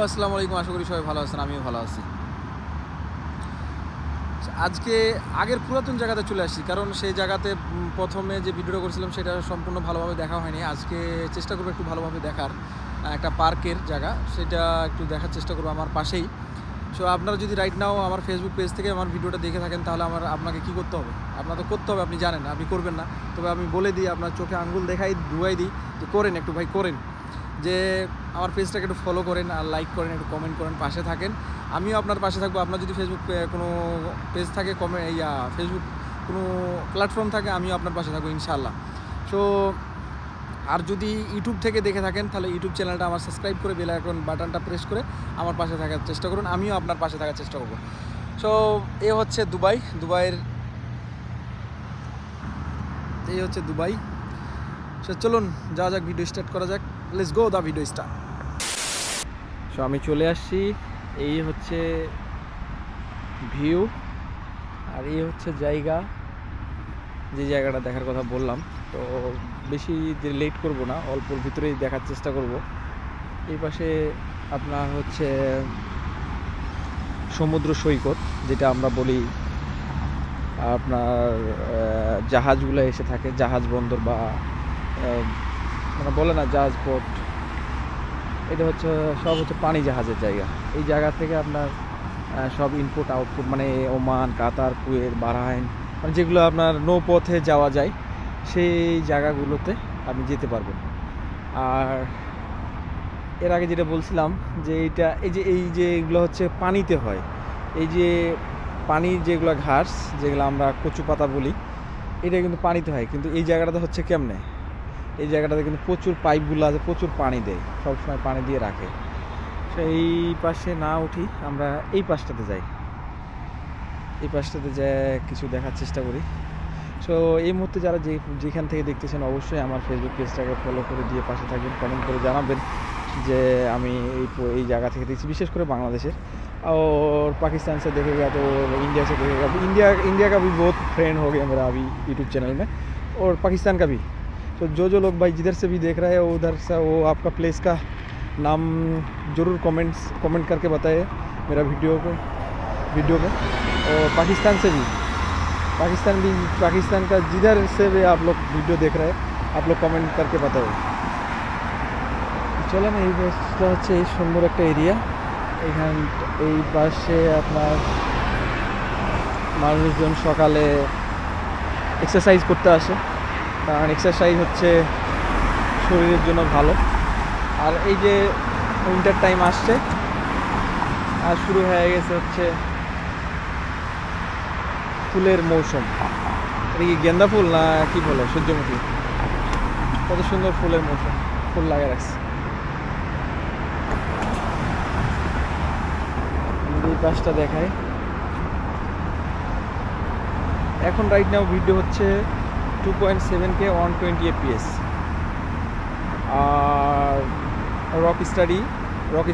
আসসালামু আলাইকুম, আশা করি সবাই ভালো আছেন, আমিও ভালো আছি। আজকে আগের পুরাতন জায়গাতে চলে আসছি, কারণ সেই জায়গাতে প্রথমে যে ভিডিওটা করেছিলাম সেটা সম্পূর্ণ ভালোভাবে দেখা হয়নি। আজকে চেষ্টা করবো একটু ভালোভাবে দেখার, একটা পার্কের জায়গা, সেটা একটু দেখার চেষ্টা করবো আমার পাশেই। সো আপনারা যদি রাইট নাও আমার ফেসবুক পেজ থেকে আমার ভিডিওটা দেখে থাকেন, তাহলে আপনাকে কী করতে হবে, আপনার তো করতে হবে, আপনি জানেন, আপনি করবেন না, তবে আমি বলে দিই, আপনার চোখে আঙ্গুল দেখাই ধুয়াই দিই যে করেন, একটু ভাই করেন, যে আমার পেজটাকে একটু ফলো করেন আর লাইক করেন, একটু কমেন্ট করেন, পাশে থাকেন, আমিও আপনার পাশে থাকবো। আপনার যদি ফেসবুক কোনো পেজ থাকে, ফেসবুক কোনো প্ল্যাটফর্ম থাকে, আমিও আপনার পাশে থাকবো ইনশাআল্লাহ। সো আর যদি ইউটিউব থেকে দেখে থাকেন, তাহলে ইউটিউব চ্যানেলটা আমার সাবস্ক্রাইব করে বেল আইকন বাটনটা প্রেস করে আমার পাশে থাকার চেষ্টা করুন, আমিও আপনার পাশে থাকার চেষ্টা করবো। সো এই হচ্ছে দুবাই। সো চলুন যাওয়া যাক, ভিডিও স্টার্ট করা যাক, let's go the video start. So আমি চলে আসছি, এই হচ্ছে ভিউ, আর এই হচ্ছে জায়গা, যে জায়গাটা দেখার কথা বললাম। তো বেশি লেট করব না, অল্পর ভিতরেই দেখার চেষ্টা করব। এই পাশে আপনার হচ্ছে সমুদ্র সৈকত, যেটা আমরা বলি আপনার জাহাজগুলো এসে থাকে, জাহাজ বন্দর বা মানে বলে না জাহাজ পোর্ট, এটা হচ্ছে সব হচ্ছে পানি জাহাজের জায়গা। এই জায়গা থেকে আপনার সব ইনপুট আউটপুট, মানে ওমান, কাতার, কুয়েত, বাহরাইন, মানে যেগুলো আপনার নৌপথে যাওয়া যায়, সেই জায়গাগুলোতে আপনি যেতে পারবেন। আর এর আগে যেটা বলছিলাম যে এই যে এগুলো হচ্ছে পানিতে হয়, এই যে পানির যেগুলো ঘাস, যেগুলো আমরা কচু পাতা বলি, এটা কিন্তু পানিতে হয়। কিন্তু এই জায়গাটাতে হচ্ছে কেমনে, এই জায়গাটাতে কিন্তু প্রচুর পাইপগুলো আছে, প্রচুর পানি দেয়, সবসময় পানি দিয়ে রাখে। সেই পাশে না উঠি, আমরা এই পাশটাতে যাই, এই পাশটাতে যাই, কিছু দেখার চেষ্টা করি। সো এই মুহূর্তে যারা যেখান থেকে দেখতেছেন, অবশ্যই আমার ফেসবুক পেজটাকে ফলো করে দিয়ে পাশে থাকবেন, কমেন্ট করে জানাবেন যে আমি এই জায়গা থেকে দেখছি, বিশেষ করে বাংলাদেশের। और पाकिस्तान से देखेगा तो इंडिया से देखेगा, इंडिया का भी बहुत फ्रेंड हो गया मेरा अभी यूट्यूब चैनल में, और पाकिस्तान का भी। तो जो लोग भाई जिधर से भी देख रहे हैं, उधर से वो आपका प्लेस का नाम ज़रूर कमेंट करके बताइए मेरा वीडियो में। और पाकिस्तान का जिधर से भी आप लोग वीडियो देख रहे हैं, आप लोग कमेंट करके बताइए। চলেন, এই পাশটা হচ্ছে এই সুন্দর একটা এরিয়া, এই পাশে আপনার মানুষজন সকালে এক্সারসাইজ করতে আসে, কারণ এক্সারসাইজ হচ্ছে শরীরের জন্য ভালো। আর এই যে উইন্টার টাইম আসছে, আর শুরু হয়ে গেছে হচ্ছে ফুলের মৌসুম। এটা কি গেন্দা ফুল না কি বলে, সূর্যমুখী, কত সুন্দর ফুলের মৌসুম, ফুল লাগিয়ে রাখছে। এই পাশটা দেখায়, এখন রাইট নাও ভিডিও হচ্ছে 2.7K 120 fps। আর রক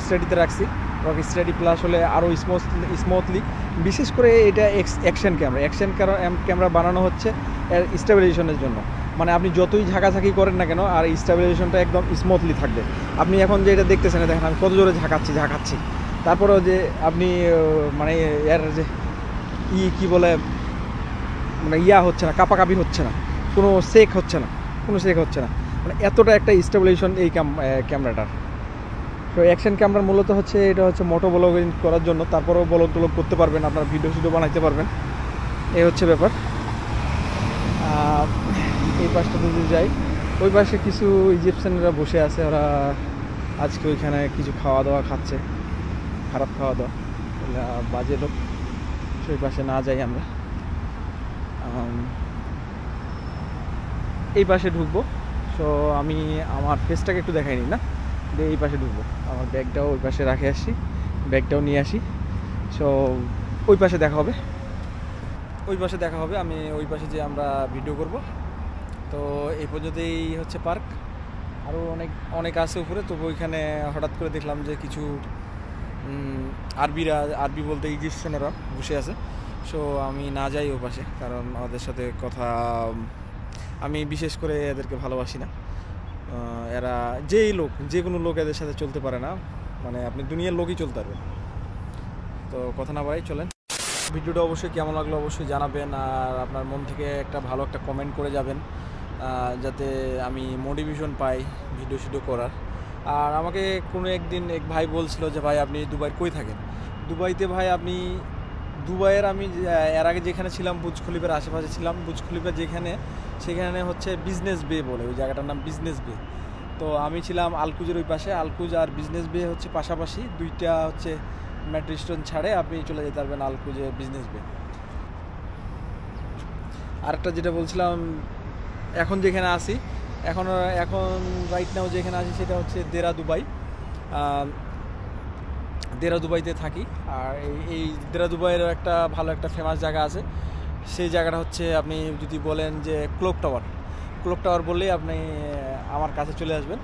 স্টাডিতে রাখছি, রক স্টাডি প্লাস হলে আরও স্মুথলি। বিশেষ করে এটা অ্যাকশন ক্যামেরা বানানো হচ্ছে এর স্টেবিলাইজেশনের জন্য। মানে আপনি যতই ঝাঁকাঝাঁকি করেন না কেন, আর স্টেবিলাইজেশনটা একদম স্মুথলি থাকবে। আপনি এখন যে এটা দেখতেছেন, দেখেন আমি কত জোরে ঝাঁকাচ্ছি, তারপরেও যে আপনি মানে এর যে কী বলে, মানে হচ্ছে না, কাপাকাপি হচ্ছে না, কোনো শেক হচ্ছে না, মানে এতটা একটা স্টেবিলাইজেশন এই ক্যামেরাটার। তো অ্যাকশন ক্যামেরার মূলত হচ্ছে এটা হচ্ছে মোটো ব্লগিং করার জন্য, তারপরেও ব্লগ করতে পারবেন, আপনার ভিডিও বানাইতে পারবেন, এই হচ্ছে ব্যাপার। এই পাশটাতে যদি যাই, ওই পাশে কিছু ইজিপশিয়ানরা বসে আছে, ওরা আজকে ওইখানে কিছু খাওয়া দাওয়া খাচ্ছে, খারাপ খাওয়া দাওয়া, বাজে লোক। সেই পাশে না যাই আমরা, এই পাশে ঢুকবো। সো আমি আমার ফেসটাকে একটু দেখাই নি না, এই পাশে ঢুকবো, আমার ব্যাগটাও ওই পাশে রাখে আসি, ব্যাগটাও নিয়ে আসি। সো ওই পাশে দেখা হবে, আমি ওই পাশে যে আমরা ভিডিও করব। তো এই পর্যন্তই হচ্ছে পার্ক, আরও অনেক আছে উপরে। তবু ওইখানে হঠাৎ করে দেখলাম যে কিছু আরবি বলতে ইজিপশিয়ানরা বসে আছে। সো আমি না যাই ও পাশে, কারণ ওদের সাথে কথা, আমি বিশেষ করে এদেরকে ভালোবাসি না। এরা যে কোনো লোক এদের সাথে চলতে পারে না, মানে আপনি দুনিয়ার লোকই চলতে পারবেন। তো কথা না বাড়াই চলেন। ভিডিওটা অবশ্যই কেমন লাগলো অবশ্যই জানাবেন, আর আপনার মন থেকে একটা ভালো একটা কমেন্ট করে যাবেন, যাতে আমি মোটিভেশন পাই ভিডিও করার। আর আমাকে কোনো একদিন এক ভাই বলছিল যে ভাই আপনি দুবাইয়ের কই থাকেন? দুবাইতে ভাই আমি দুবাইয়ের আমি এর আগে যেখানে ছিলাম বুর্জ খলিফার আশেপাশে ছিলাম। বুর্জ খলিফা যেখানে, সেখানে হচ্ছে বিজনেস বে বলে, ওই জায়গাটার নাম বিজনেস বে। তো আমি ছিলাম আলকুজের ওই পাশে। আলকুজ আর বিজনেস বে হচ্ছে পাশাপাশি, দুইটা হচ্ছে মেট্রো স্টেশন ছাড়ে আপনি চলে যেতে পারবেন আলকুজে বিজনেস বে। আরেকটা যেটা বলছিলাম, এখন যেখানে আসি, এখন রাইট নাও যেখানে আছি সেটা হচ্ছে দেরা দুবাই। দেরা দুবাইতে থাকি। আর এই দেরা দুবাইয়ের একটা ভালো একটা ফেমাস জায়গা আছে, সেই জায়গাটা হচ্ছে আপনি যদি বলেন যে ক্লক টাওয়ার বললেই আপনি আমার কাছে চলে আসবেন।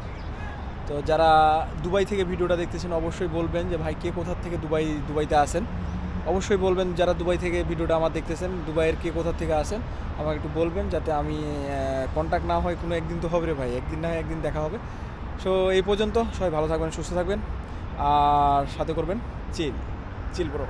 তো যারা দুবাই থেকে ভিডিওটা দেখতেছেন অবশ্যই বলবেন যে ভাই কে কোথা থেকে দুবাইতে আসেন, অবশ্যই বলবেন। যারা দুবাই থেকে ভিডিওটা আমার দেখতেছেন, দুবাইয়ের কে কোথা থেকে আসেন আমাকে একটু বলবেন, যাতে আমি কন্ট্যাক্ট না হয়। কোনো একদিন তো হবে রে ভাই, একদিন না হয় একদিন দেখা হবে। সো এই পর্যন্ত, সবাই ভালো থাকবেন, সুস্থ থাকবেন, আর সাথে করবেন চিল ব্রো।